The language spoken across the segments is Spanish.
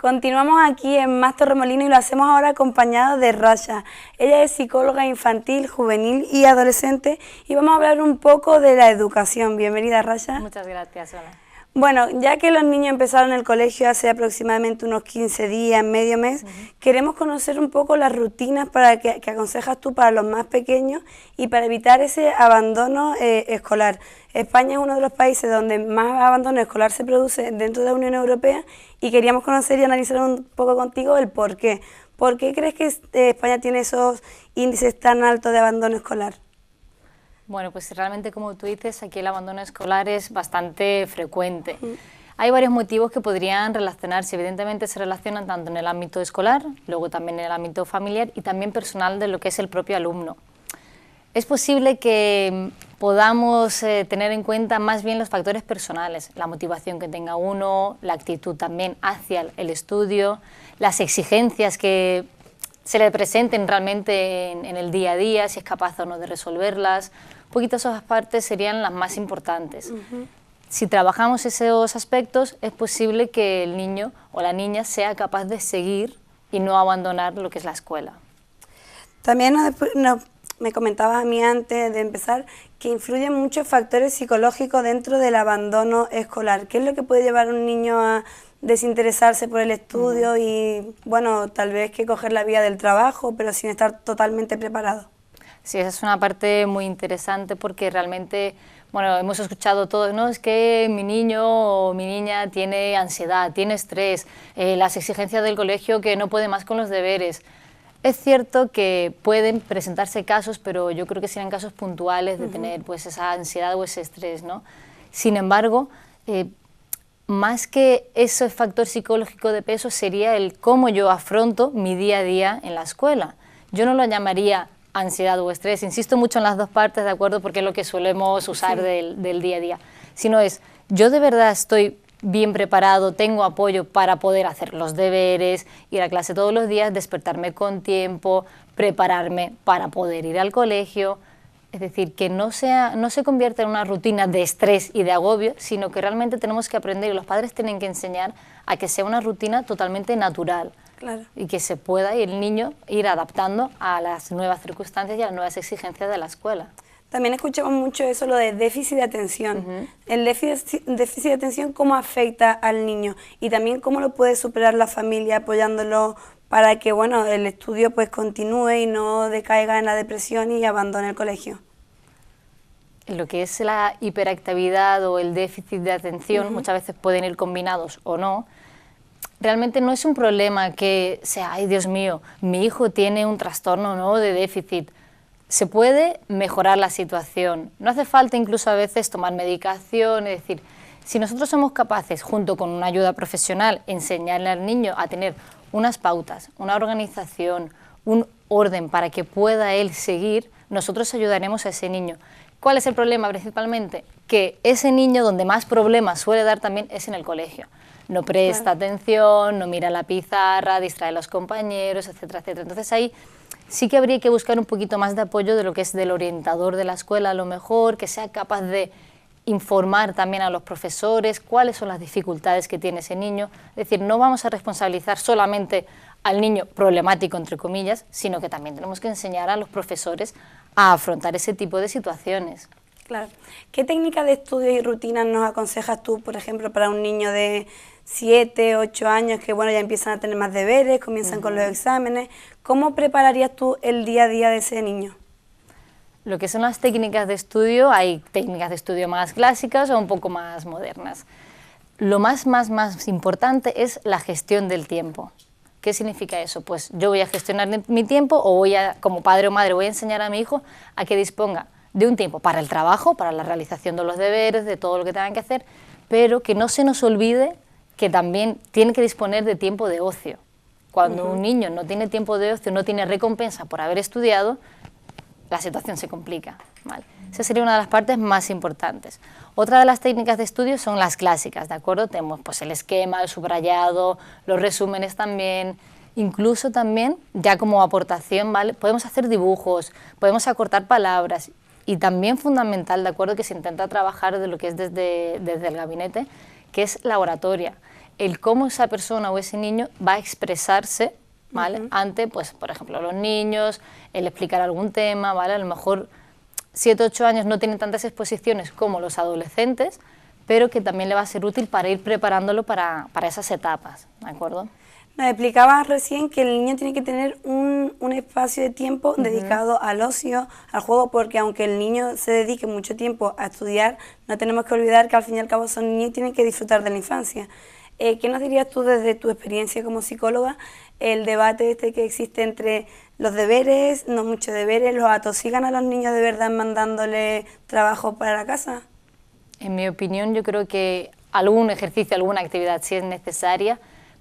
Continuamos aquí en Más Torremolinos y lo hacemos ahora acompañado de Rasha. Ella es psicóloga infantil, juvenil y adolescente y vamos a hablar un poco de la educación. Bienvenida, Rasha. Muchas gracias, hola. Bueno, ya que los niños empezaron el colegio hace aproximadamente unos 15 días, medio mes, queremos conocer un poco las rutinas que aconsejas tú para los más pequeños y para evitar ese abandono escolar. España es uno de los países donde más abandono escolar se produce dentro de la Unión Europea y queríamos conocer y analizar un poco contigo el por qué. ¿Por qué crees que España tiene esos índices tan altos de abandono escolar? Bueno, pues realmente, como tú dices, aquí el abandono escolar es bastante frecuente. Hay varios motivos que podrían relacionarse. Evidentemente se relacionan tanto en el ámbito escolar, luego también en el ámbito familiar y también personal de lo que es el propio alumno. Es posible que podamos tener en cuenta más bien los factores personales, la motivación que tenga uno, la actitud también hacia el estudio, las exigencias que se le presenten realmente en el día a día, si es capaz o no de resolverlas. Un poquito esas partes serían las más importantes. Si trabajamos esos aspectos, es posible que el niño o la niña sea capaz de seguir y no abandonar lo que es la escuela. También me comentabas a mí antes de empezar que influyen muchos factores psicológicos dentro del abandono escolar. ¿Qué es lo que puede llevar a un niño a desinteresarse por el estudio y, bueno, tal vez que coger la vía del trabajo, pero sin estar totalmente preparado? Sí, esa es una parte muy interesante porque realmente, bueno, hemos escuchado todos, ¿no? Es que mi niño o mi niña tiene ansiedad, tiene estrés, las exigencias del colegio que no puede más con los deberes. Es cierto que pueden presentarse casos, pero yo creo que serán casos puntuales de tener pues esa ansiedad o ese estrés, ¿no? Sin embargo, más que ese factor psicológico de peso sería el cómo yo afronto mi día a día en la escuela. Yo no lo llamaría ansiedad o estrés, insisto mucho en las dos partes, ¿de acuerdo? Porque es lo que solemos usar del día a día, sino es, yo de verdad estoy bien preparado, tengo apoyo para poder hacer los deberes, ir a clase todos los días, despertarme con tiempo, prepararme para poder ir al colegio. Es decir, que no se convierta en una rutina de estrés y de agobio, sino que realmente tenemos que aprender y los padres tienen que enseñar a que sea una rutina totalmente natural. Claro. Y que se pueda y el niño ir adaptando a las nuevas circunstancias y a las nuevas exigencias de la escuela. También escuchamos mucho eso, lo de déficit de atención. El déficit de atención, ¿cómo afecta al niño? Y también cómo lo puede superar la familia apoyándolo para que, bueno, el estudio pues continúe y no decaiga en la depresión y abandone el colegio. Lo que es la hiperactividad o el déficit de atención, muchas veces pueden ir combinados o no. Realmente no es un problema que sea, ay Dios mío, mi hijo tiene un trastorno, ¿no?, de déficit. Se puede mejorar la situación. No hace falta incluso a veces tomar medicación, es decir, si nosotros somos capaces, junto con una ayuda profesional, enseñarle al niño a tener unas pautas, una organización, un orden para que pueda él seguir, nosotros ayudaremos a ese niño. ¿Cuál es el problema principalmente? Que ese niño donde más problemas suele dar también es en el colegio. No presta atención, no mira la pizarra, distrae a los compañeros, etcétera, etcétera. Entonces ahí sí que habría que buscar un poquito más de apoyo de lo que es del orientador de la escuela, a lo mejor, que sea capaz de informar también a los profesores cuáles son las dificultades que tiene ese niño. Es decir, no vamos a responsabilizar solamente al niño problemático, entre comillas, sino que también tenemos que enseñar a los profesores a afrontar ese tipo de situaciones. Claro. ¿Qué técnicas de estudio y rutinas nos aconsejas tú, por ejemplo, para un niño de 7, 8 años que, bueno, ya empiezan a tener más deberes, comienzan con los exámenes? ¿Cómo prepararías tú el día a día de ese niño? Lo que son las técnicas de estudio, hay técnicas de estudio más clásicas o un poco más modernas. Lo más importante es la gestión del tiempo. ¿Qué significa eso? Pues yo voy a gestionar mi tiempo o como padre o madre, voy a enseñar a mi hijo a que disponga de un tiempo para el trabajo, para la realización de los deberes, de todo lo que tengan que hacer, pero que no se nos olvide que también tiene que disponer de tiempo de ocio. Cuando un niño no tiene tiempo de ocio, no tiene recompensa por haber estudiado, la situación se complica, ¿vale? Esa sería una de las partes más importantes. Otra de las técnicas de estudio son las clásicas, ¿de acuerdo? Tenemos pues el esquema, el subrayado, los resúmenes también, incluso también, ya como aportación, ¿vale?, podemos hacer dibujos, podemos acortar palabras y también fundamental, ¿de acuerdo?, que se intenta trabajar de lo que es desde el gabinete, que es la oratoria. el cómo esa persona o ese niño va a expresarse, ¿vale? Ante, pues, por ejemplo, los niños, el explicar algún tema, ¿vale? A lo mejor 7 o 8 años no tienen tantas exposiciones como los adolescentes, pero que también le va a ser útil para ir preparándolo para esas etapas, ¿de acuerdo? Nos explicabas recién que el niño tiene que tener un espacio de tiempo dedicado al ocio, al juego, porque aunque el niño se dedique mucho tiempo a estudiar, no tenemos que olvidar que al fin y al cabo son niños y tienen que disfrutar de la infancia. ¿Qué nos dirías tú desde tu experiencia como psicóloga, el debate este que existe entre los deberes, no muchos deberes, los atosigan a los niños de verdad mandándole trabajo para la casa? En mi opinión, yo creo que algún ejercicio, alguna actividad sí es necesaria,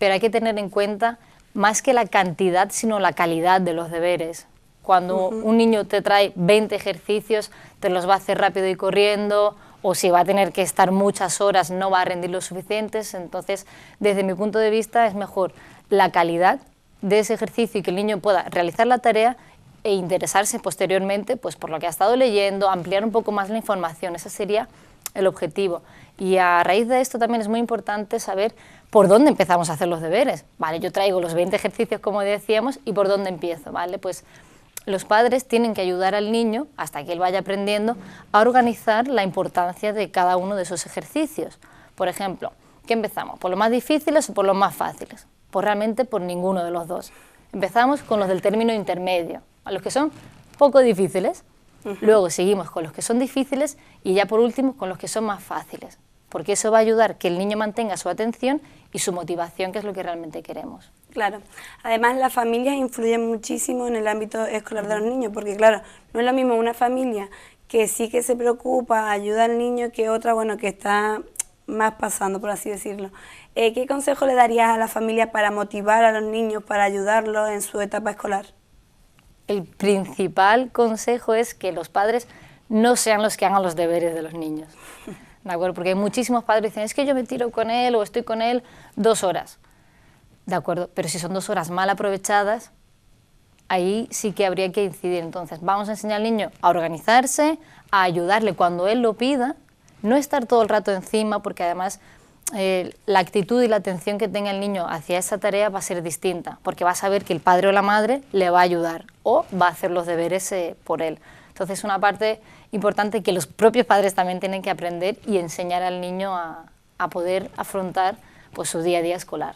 pero hay que tener en cuenta más que la cantidad, sino la calidad de los deberes. Cuando un niño te trae 20 ejercicios, te los va a hacer rápido y corriendo, o si va a tener que estar muchas horas, no va a rendir lo suficientes. Entonces, desde mi punto de vista, es mejor la calidad de ese ejercicio y que el niño pueda realizar la tarea e interesarse posteriormente pues, por lo que ha estado leyendo, ampliar un poco más la información. Ese sería el objetivo. Y a raíz de esto también es muy importante saber por dónde empezamos a hacer los deberes. Vale, yo traigo los 20 ejercicios, como decíamos, y por dónde empiezo, ¿vale? Pues los padres tienen que ayudar al niño, hasta que él vaya aprendiendo, a organizar la importancia de cada uno de esos ejercicios. Por ejemplo, ¿qué empezamos? ¿Por los más difíciles o por los más fáciles? Pues realmente por ninguno de los dos. Empezamos con los del término intermedio, a los que son poco difíciles. Luego seguimos con los que son difíciles y ya por último con los que son más fáciles, porque eso va a ayudar que el niño mantenga su atención y su motivación, que es lo que realmente queremos. Claro. Además, las familias influyen muchísimo en el ámbito escolar de los niños, porque claro, no es lo mismo una familia que sí que se preocupa, ayuda al niño, que otra, bueno, que está más pasando, por así decirlo. ¿Qué consejo le darías a la familia para motivar a los niños, para ayudarlos en su etapa escolar? El principal consejo es que los padres no sean los que hagan los deberes de los niños, ¿de acuerdo? Porque hay muchísimos padres que dicen, es que yo me tiro con él o estoy con él 2 horas, ¿de acuerdo? Pero si son 2 horas mal aprovechadas, ahí sí que habría que incidir. Entonces, vamos a enseñar al niño a organizarse, a ayudarle cuando él lo pida, no estar todo el rato encima, porque además la actitud y la atención que tenga el niño hacia esa tarea va a ser distinta, porque va a saber que el padre o la madre le va a ayudar o va a hacer los deberes por él. Entonces, es una parte importante que los propios padres también tienen que aprender y enseñar al niño a poder afrontar pues, su día a día escolar.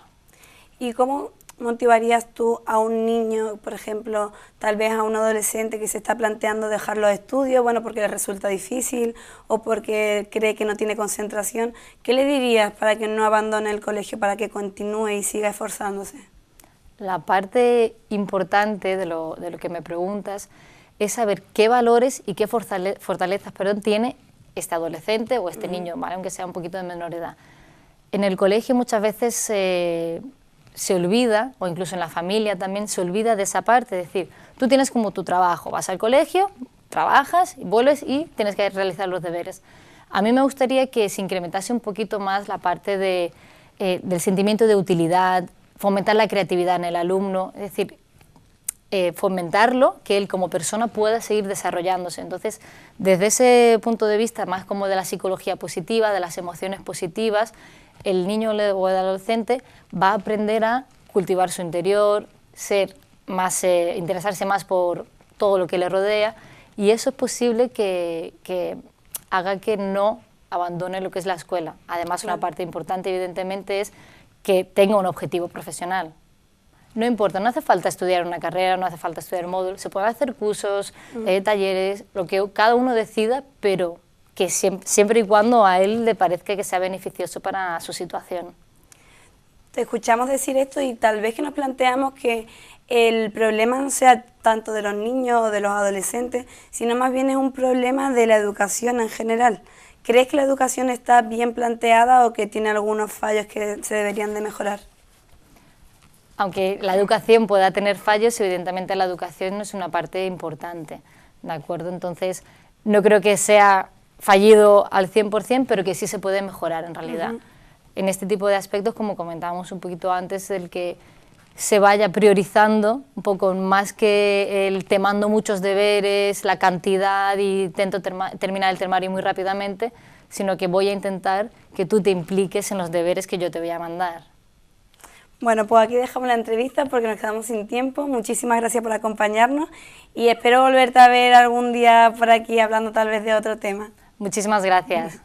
¿Y cómo motivarías tú a un niño, por ejemplo, tal vez a un adolescente que se está planteando dejar los estudios, bueno, porque le resulta difícil o porque cree que no tiene concentración? ¿Qué le dirías para que no abandone el colegio, para que continúe y siga esforzándose? La parte importante de lo que me preguntas es saber qué valores y qué fortalezas tiene este adolescente o este niño, ¿vale? Aunque sea un poquito de menor edad. En el colegio muchas veces se olvida, o incluso en la familia también, se olvida de esa parte, es decir, tú tienes como tu trabajo, vas al colegio, trabajas, vuelves y tienes que realizar los deberes. A mí me gustaría que se incrementase un poquito más la parte del sentimiento de utilidad, fomentar la creatividad en el alumno, es decir, fomentarlo, que él como persona pueda seguir desarrollándose. Entonces, desde ese punto de vista, más como de la psicología positiva, de las emociones positivas, el niño o el adolescente va a aprender a cultivar su interior, interesarse más por todo lo que le rodea, y eso es posible que haga que no abandone lo que es la escuela. Además, claro, una parte importante, evidentemente, es que tenga un objetivo profesional. No importa, no hace falta estudiar una carrera, no hace falta estudiar módulo, se pueden hacer cursos, talleres, lo que cada uno decida, pero que siempre y cuando a él le parezca que sea beneficioso para su situación. Te escuchamos decir esto y tal vez que nos planteamos que el problema no sea tanto de los niños o de los adolescentes, sino más bien es un problema de la educación en general. ¿Crees que la educación está bien planteada o que tiene algunos fallos que se deberían de mejorar? Aunque la educación pueda tener fallos, evidentemente la educación no es una parte importante, ¿de acuerdo? Entonces, no creo que sea fallido al 100%, pero que sí se puede mejorar en realidad. En este tipo de aspectos, como comentábamos un poquito antes, el que se vaya priorizando un poco más que el te mando muchos deberes, la cantidad y intento terminar el temario muy rápidamente, sino que voy a intentar que tú te impliques en los deberes que yo te voy a mandar. Bueno, pues aquí dejamos la entrevista porque nos quedamos sin tiempo. Muchísimas gracias por acompañarnos y espero volverte a ver algún día por aquí hablando tal vez de otro tema. Muchísimas gracias.